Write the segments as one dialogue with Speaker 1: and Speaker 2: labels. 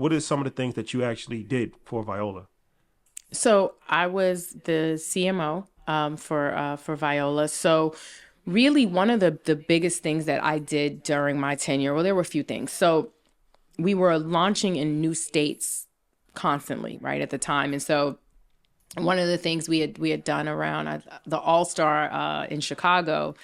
Speaker 1: what are some of the things that you actually did for Viola?
Speaker 2: So I was the CMO for Viola. So really one of the biggest things that I did during my tenure, well, there were a few things. So we were launching in new states constantly, right, at the time. And so one of the things we had done around the All-Star in Chicago,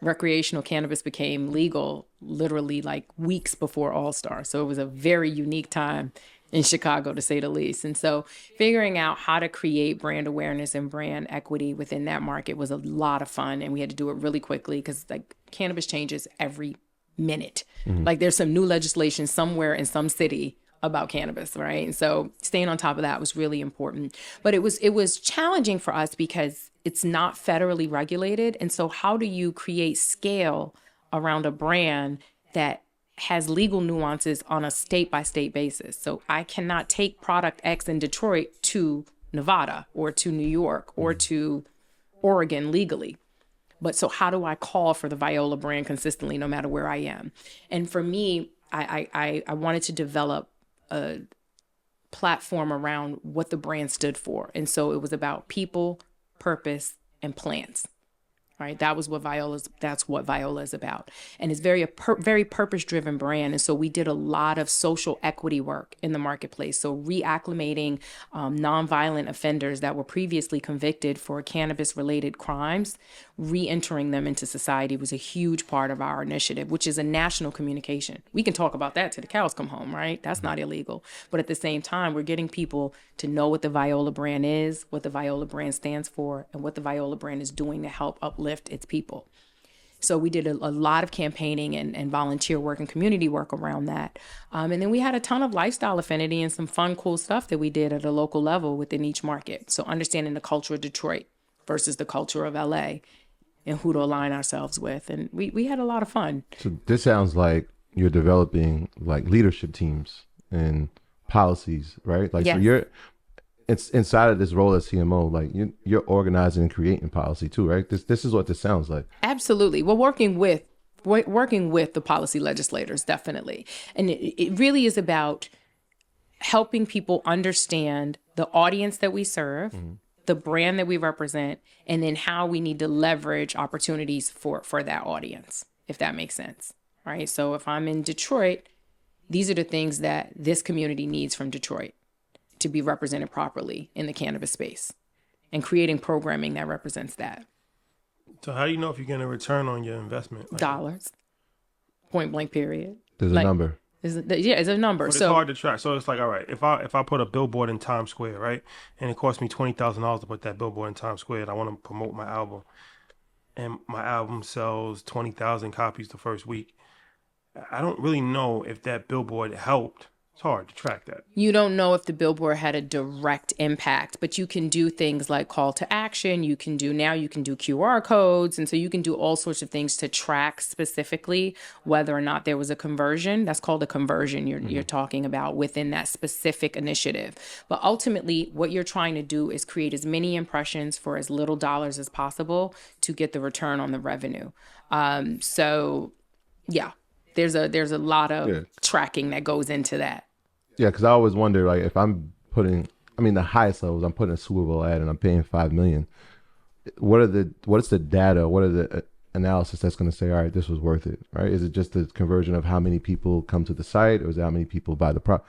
Speaker 2: recreational cannabis became legal literally like weeks before All-Star. So it was a very unique time in Chicago, to say the least. And so figuring out how to create brand awareness and brand equity within that market was a lot of fun. And we had to do it really quickly because like cannabis changes every minute. Like there's some new legislation somewhere in some city about cannabis, right? And so staying on top of that was really important. But it was challenging for us because it's not federally regulated. And so how do you create scale around a brand that has legal nuances on a state by state basis? So I cannot take product X in Detroit to Nevada or to New York or to Oregon legally. But so how do I call for the Viola brand consistently no matter where I am? And for me, I wanted to develop a platform around what the brand stood for. And so it was about people, purpose, and plants. Right. That's what Viola is about. And it's very purpose-driven brand. And so we did a lot of social equity work in the marketplace. So reacclimating nonviolent offenders that were previously convicted for cannabis-related crimes, re-entering them into society was a huge part of our initiative, which is a national communication. We can talk about that till the cows come home, right? That's not illegal. But at the same time, we're getting people to know what the Viola brand is, what the Viola brand stands for, and what the Viola brand is doing to help uplift its people. So we did a lot of campaigning and volunteer work and community work around that. And then we had a ton of lifestyle affinity and some fun, cool stuff that we did at a local level within each market. So understanding the culture of Detroit versus the culture of LA and who to align ourselves with. And we had a lot of fun.
Speaker 3: So this sounds like you're developing like leadership teams and policies, right? Like,
Speaker 2: Yes.
Speaker 3: so it's inside of this role as CMO, like you're organizing and creating policy too, right? This is what this sounds like.
Speaker 2: Absolutely. We're working with the policy legislators, definitely. And it really is about helping people understand the audience that we serve, the brand that we represent, and then how we need to leverage opportunities for that audience, if that makes sense, right? So if I'm in Detroit, these are the things that this community needs from Detroit to be represented properly in the cannabis space, and creating programming that represents that.
Speaker 1: So how do you know if you're getting a return on your investment? Like,
Speaker 2: Dollars, point blank period.
Speaker 3: There's a number.
Speaker 2: It's a number.
Speaker 1: but it's hard to track. So it's like, all right, if I put a billboard in Times Square, right, and it costs me $20,000 to put that billboard in Times Square, and I want to promote my album, and my album sells 20,000 copies the first week, I don't really know if that billboard helped. It's hard to track that.
Speaker 2: You don't know if the billboard had a direct impact, but you can do things like call to action. You can do QR codes. And so you can do all sorts of things to track specifically whether or not there was a conversion. That's called a conversion you're talking about within that specific initiative. But ultimately, what you're trying to do is create as many impressions for as little dollars as possible to get the return on the revenue. So yeah, there's a lot of tracking that goes into that.
Speaker 3: Yeah, because I always wonder, like, if I'm putting, the highest levels, I'm putting a Super Bowl ad and I'm paying $5 million. What's the data? What are the analysis that's going to say, all right, this was worth it, right? Is it just the conversion of how many people come to the site, or is it how many people buy the product?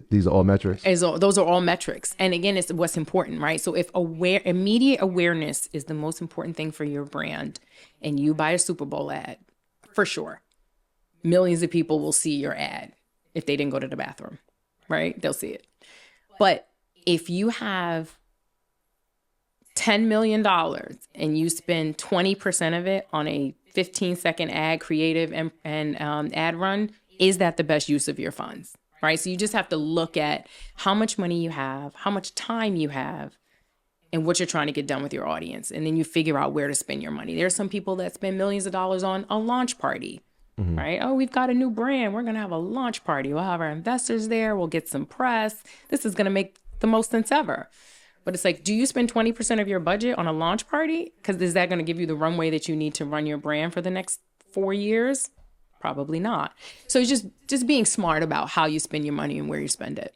Speaker 3: These are all metrics.
Speaker 2: Those are all metrics, and again, it's what's important, right? So if immediate awareness is the most important thing for your brand, and you buy a Super Bowl ad, for sure, millions of people will see your ad if they didn't go to the bathroom, right? They'll see it. But if you have $10 million and you spend 20% of it on a 15-second ad creative and ad run, is that the best use of your funds, right? So you just have to look at how much money you have, how much time you have, and what you're trying to get done with your audience. And then you figure out where to spend your money. There are some people that spend millions of dollars on a launch party. Right? Oh, we've got a new brand. We're going to have a launch party. We'll have our investors there. We'll get some press. This is going to make the most sense ever. But it's like, do you spend 20% of your budget on a launch party? Because is that going to give you the runway that you need to run your brand for the next 4 years? Probably not. So it's just being smart about how you spend your money and where you spend it.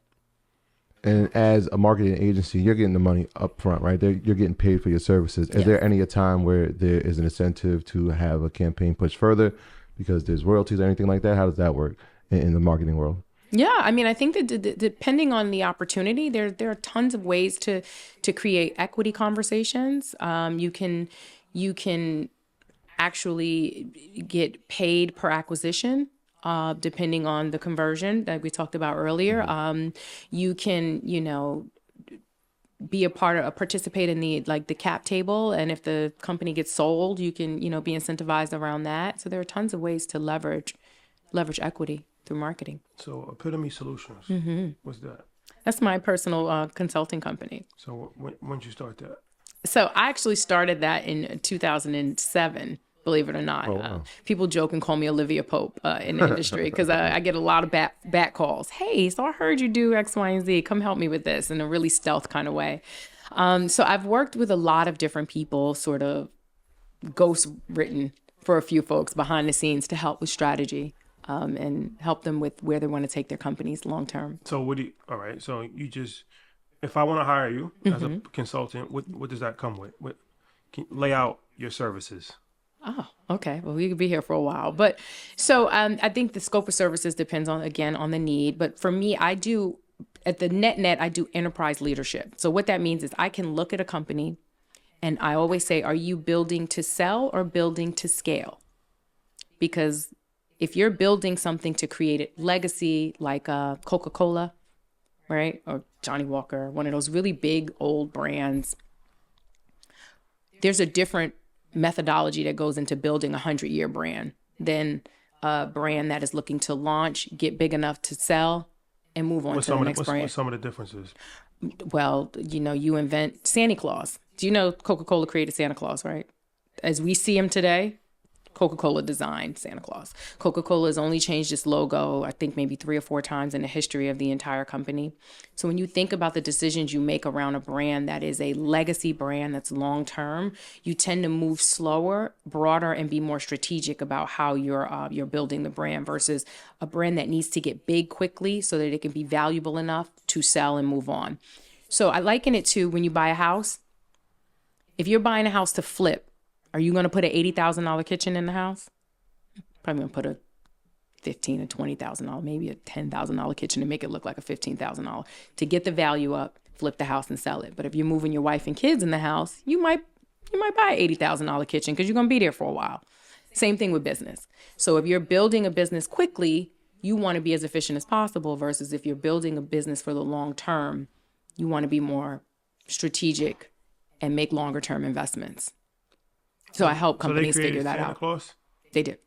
Speaker 3: And as a marketing agency, you're getting the money up front, right? You're getting paid for your services. Is there any a time where there is an incentive to have a campaign push further because there's royalties or anything like that? How does that work in the marketing world?
Speaker 2: Yeah, I mean, I think that depending on the opportunity, there are tons of ways to create equity conversations. You can actually get paid per acquisition, depending on the conversion that we talked about earlier. You can, be participate in the cap table, and if the company gets sold, you can, be incentivized around that. So there are tons of ways to leverage equity through marketing.
Speaker 1: So Epitome Solutions, what's that?
Speaker 2: That's my personal consulting company.
Speaker 1: So when did you start that?
Speaker 2: So I actually started that in 2007. Believe it or not.
Speaker 3: Oh, wow.
Speaker 2: People joke and call me Olivia Pope in the industry because I get a lot of back calls. Hey, so I heard you do X, Y, and Z. Come help me with this, in a really stealth kind of way. So I've worked with a lot of different people, sort of ghost written for a few folks behind the scenes to help with strategy and help them with where they want to take their companies long term.
Speaker 1: So all right, so if I want to hire you as a consultant, what does that come with? Can you lay out your services?
Speaker 2: Oh, okay. Well, we could be here for a while. But so I think the scope of services depends on the need. But for me, I do, at the net, I do enterprise leadership. So what that means is I can look at a company and I always say, are you building to sell or building to scale? Because if you're building something to create a legacy like Coca-Cola, right, or Johnny Walker, one of those really big old brands, there's a different methodology that goes into building a 100-year brand than a brand that is looking to launch, get big enough to sell, and move on to the next brand.
Speaker 1: What's some of the differences?
Speaker 2: Well, you invent Santa Claus. Do you know Coca-Cola created Santa Claus, right? As we see him today, Coca-Cola designed Santa Claus. Coca-Cola has only changed its logo, I think maybe 3 or 4 times in the history of the entire company. So when you think about the decisions you make around a brand that is a legacy brand that's long-term, you tend to move slower, broader, and be more strategic about how you're building the brand versus a brand that needs to get big quickly so that it can be valuable enough to sell and move on. So I liken it to when you buy a house. If you're buying a house to flip, are you going to put an $80,000 kitchen in the house? Probably going to put a $15,000 or $20,000, maybe a $10,000 kitchen to make it look like a $15,000 to get the value up, flip the house and sell it. But if you're moving your wife and kids in the house, you might buy an $80,000 kitchen because you're going to be there for a while. Same thing with business. So if you're building a business quickly, you want to be as efficient as possible versus if you're building a business for the long term, you want to be more strategic and make longer term investments. So I help companies figure that
Speaker 1: Santa
Speaker 2: out.
Speaker 1: Claus?
Speaker 2: They did.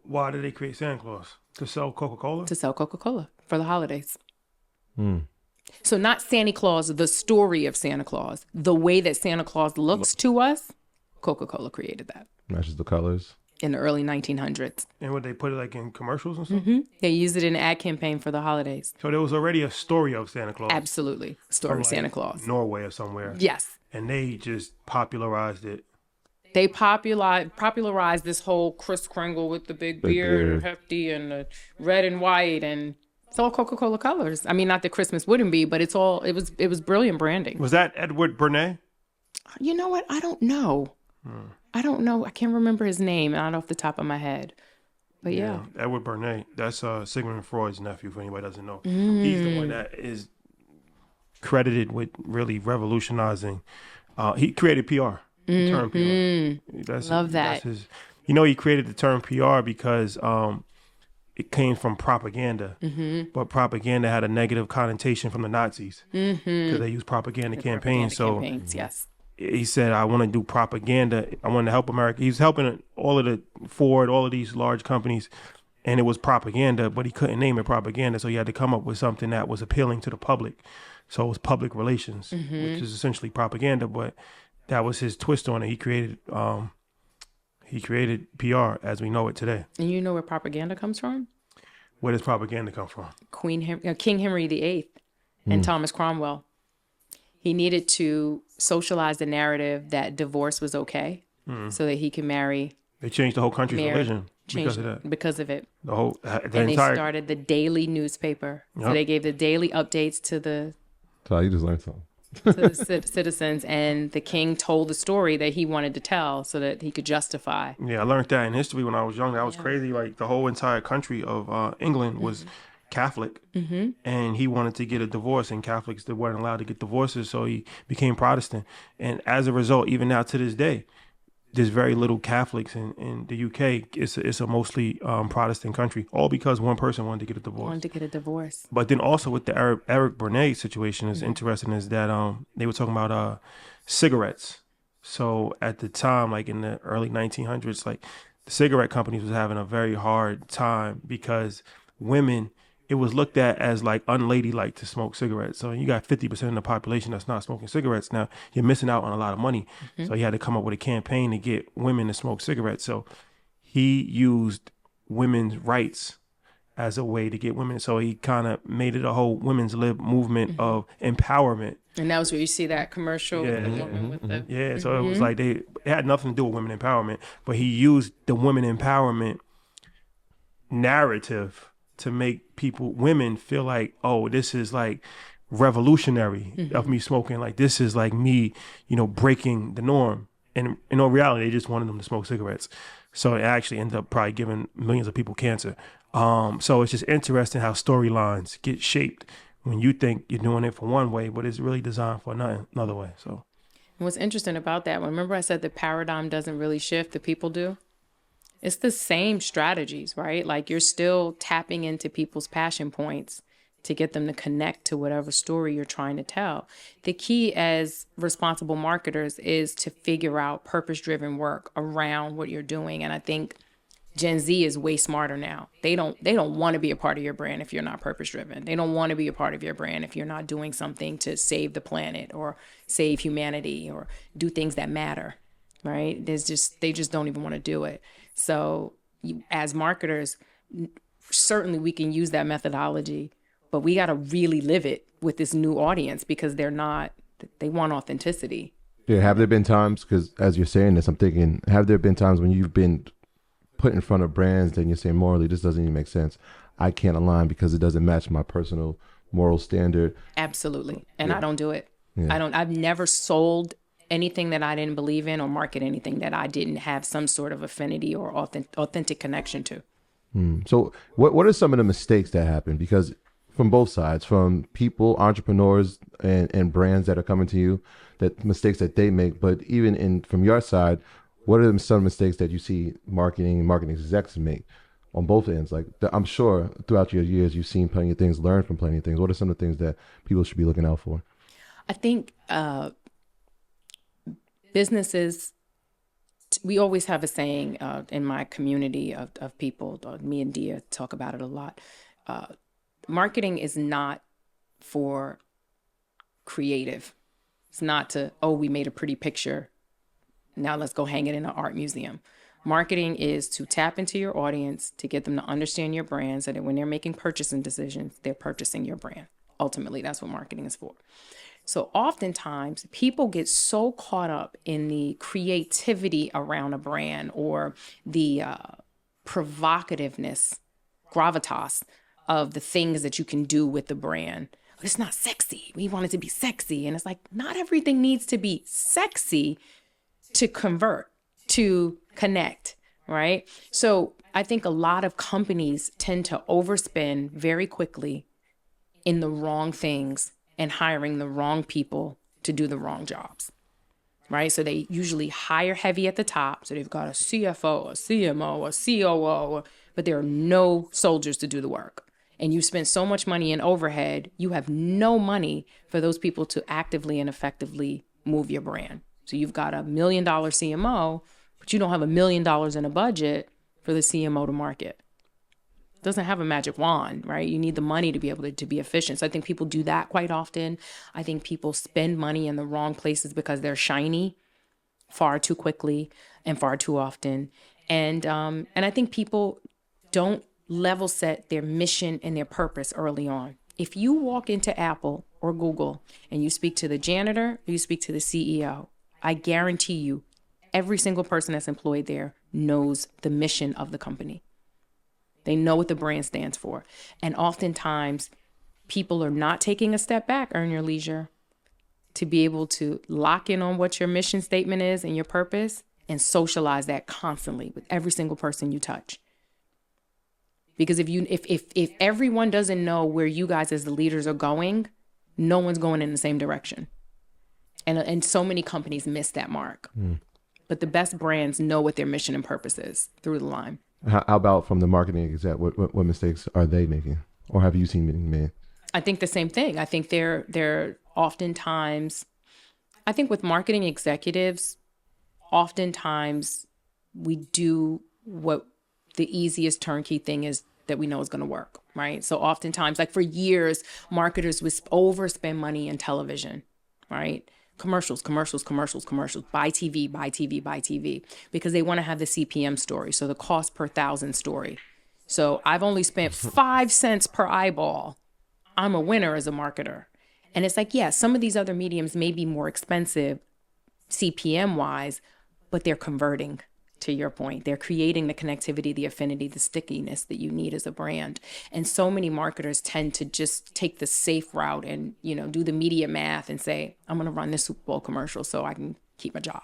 Speaker 1: Why did they create Santa Claus? To sell Coca-Cola?
Speaker 2: To sell Coca-Cola for the holidays. So not Santa Claus, the story of Santa Claus. The way that Santa Claus looks to us, Coca-Cola created that.
Speaker 3: Matches the colors.
Speaker 2: In the early 1900s.
Speaker 1: And would they put it like in commercials and stuff?
Speaker 2: Mm-hmm. They used it in an ad campaign for the holidays.
Speaker 1: So there was already a story of Santa Claus.
Speaker 2: Absolutely. Story of Santa Claus.
Speaker 1: Norway or somewhere.
Speaker 2: Yes.
Speaker 1: And they just popularized it.
Speaker 2: They popularized this whole Kris Kringle with the big beard and hefty and the red and white, and it's all Coca-Cola colors. I mean, not that Christmas wouldn't be, but it was brilliant branding.
Speaker 1: Was that Edward Bernays?
Speaker 2: You know what? I don't know. I don't know. I can't remember his name, not off the top of my head. But yeah.
Speaker 1: Edward Bernays. That's Sigmund Freud's nephew, if anybody doesn't know. He's the one that is credited with really revolutionizing. He created PR. The term PR.
Speaker 2: Love that.
Speaker 1: He created the term PR because it came from propaganda, but propaganda had a negative connotation from the Nazis because they used propaganda campaigns.
Speaker 2: Yes.
Speaker 1: He said, I want to do propaganda. I want to help America. He's helping all of the Ford, all of these large companies, and it was propaganda, but he couldn't name it propaganda, so he had to come up with something that was appealing to the public. So it was public relations, which is essentially propaganda, but that was his twist on it. He created PR as we know it today.
Speaker 2: And you know where propaganda comes from?
Speaker 1: Where does propaganda come from?
Speaker 2: King Henry VIII and Thomas Cromwell. He needed to socialize the narrative that divorce was okay so that he could marry.
Speaker 1: They changed the whole country's religion. because of that.
Speaker 2: Because of it.
Speaker 1: The whole,
Speaker 2: And they started the daily newspaper.
Speaker 1: Yep.
Speaker 2: So they gave the daily updates to the
Speaker 3: So you just learned something.
Speaker 2: citizens, and the king told the story that he wanted to tell so that he could justify.
Speaker 1: Yeah, I learned that in history when I was young. That was crazy. Like the whole entire country of England was Catholic, and he wanted to get a divorce, and Catholics they weren't allowed to get divorces, so he became Protestant. And as a result, even now to this day, there's very little Catholics in the UK. It's a mostly Protestant country, all because one person wanted to get a divorce.
Speaker 2: Wanted to get a divorce.
Speaker 1: But then also with the Eric Bernays situation is interesting is that they were talking about cigarettes. So at the time, like in the early 1900s, like the cigarette companies was having a very hard time because women, it was looked at as like unladylike to smoke cigarettes. So you got 50% of the population that's not smoking cigarettes. Now you're missing out on a lot of money. So he had to come up with a campaign to get women to smoke cigarettes. So he used women's rights as a way to get women. So he kind of made it a whole women's lib movement of empowerment.
Speaker 2: And that was where you see that commercial with the woman with the...
Speaker 1: Yeah, so it was like it had nothing to do with women empowerment, but he used the women empowerment narrative to make women feel like, oh, this is like revolutionary of me smoking. Like this is like me, breaking the norm. And in all reality, they just wanted them to smoke cigarettes. So it actually ended up probably giving millions of people cancer. So it's just interesting how storylines get shaped when you think you're doing it for one way, but it's really designed for another way. So
Speaker 2: what's interesting about that, remember I said the paradigm doesn't really shift, the people do? It's the same strategies, right? Like you're still tapping into people's passion points to get them to connect to whatever story you're trying to tell. The key as responsible marketers is to figure out purpose-driven work around what you're doing. And I think Gen Z is way smarter now. They don't want to be a part of your brand if you're not purpose-driven. They don't want to be a part of your brand if you're not doing something to save the planet or save humanity or do things that matter, right? They just don't even want to do it. So as marketers, certainly we can use that methodology, but we got to really live it with this new audience because they want authenticity.
Speaker 3: Yeah, have there been times, because as you're saying this, I'm thinking, have there been times when you've been put in front of brands and you're saying morally, this doesn't even make sense. I can't align because it doesn't match my personal moral standard.
Speaker 2: Absolutely. And
Speaker 3: Yeah.
Speaker 2: I don't do it.
Speaker 3: Yeah.
Speaker 2: I've never sold anything that I didn't believe in or market anything that I didn't have some sort of affinity or authentic connection to.
Speaker 3: So what are some of the mistakes that happen? Because from both sides, from people, entrepreneurs and brands that are coming to you, that mistakes that they make, but even from your side, what are some mistakes that you see marketing execs make on both ends? Like I'm sure throughout your years, you've seen plenty of things, learned from plenty of things. What are some of the things that people should be looking out for?
Speaker 2: I think businesses, we always have a saying in my community of people, me and Dia talk about it a lot. Marketing is not for creative. It's not to, we made a pretty picture. Now let's go hang it in an art museum. Marketing is to tap into your audience, to get them to understand your brand so that when they're making purchasing decisions, they're purchasing your brand. Ultimately, that's what marketing is for. So oftentimes people get so caught up in the creativity around a brand or the provocativeness, gravitas of the things that you can do with the brand. But it's not sexy. We want it to be sexy. And it's like, not everything needs to be sexy to convert, to connect, right? So I think a lot of companies tend to overspend very quickly in the wrong things and hiring the wrong people to do the wrong jobs, right? So they usually hire heavy at the top. So they've got a CFO, a CMO, a COO, but there are no soldiers to do the work. And you spend so much money in overhead, you have no money for those people to actively and effectively move your brand. So you've got $1 million CMO, but you don't have $1 million in a budget for the CMO to market. It doesn't have a magic wand, right? You need the money to be able to be efficient. So I think people do that quite often. I think people spend money in the wrong places because they're shiny far too quickly and far too often. And I think people don't level set their mission and their purpose early on. If you walk into Apple or Google and you speak to the janitor or you speak to the CEO, I guarantee you every single person that's employed there knows the mission of the company. They know what the brand stands for. And oftentimes people are not taking a step back, Earn Your Leisure, to be able to lock in on what your mission statement is and your purpose and socialize that constantly with every single person you touch. Because if everyone doesn't know where you guys as the leaders are going, no one's going in the same direction. And so many companies miss that mark. But the best brands know what their mission and purpose is through the line.
Speaker 3: How about from the marketing exec? What mistakes are they making, or have you seen being made?
Speaker 2: I think the same thing. I think they're oftentimes, I think with marketing executives, oftentimes we do what the easiest turnkey thing is that we know is going to work, right? So oftentimes, like for years, marketers would overspend money in television, right? Commercials, buy TV, because they want to have the CPM story. So the cost per thousand story. So I've only spent 5 cents per eyeball. I'm a winner as a marketer. And it's like, yeah, some of these other mediums may be more expensive CPM wise, but they're converting, to your point. They're creating the connectivity, the affinity, the stickiness that you need as a brand. And so many marketers tend to just take the safe route and, do the media math and say, I'm going to run this Super Bowl commercial so I can keep my job.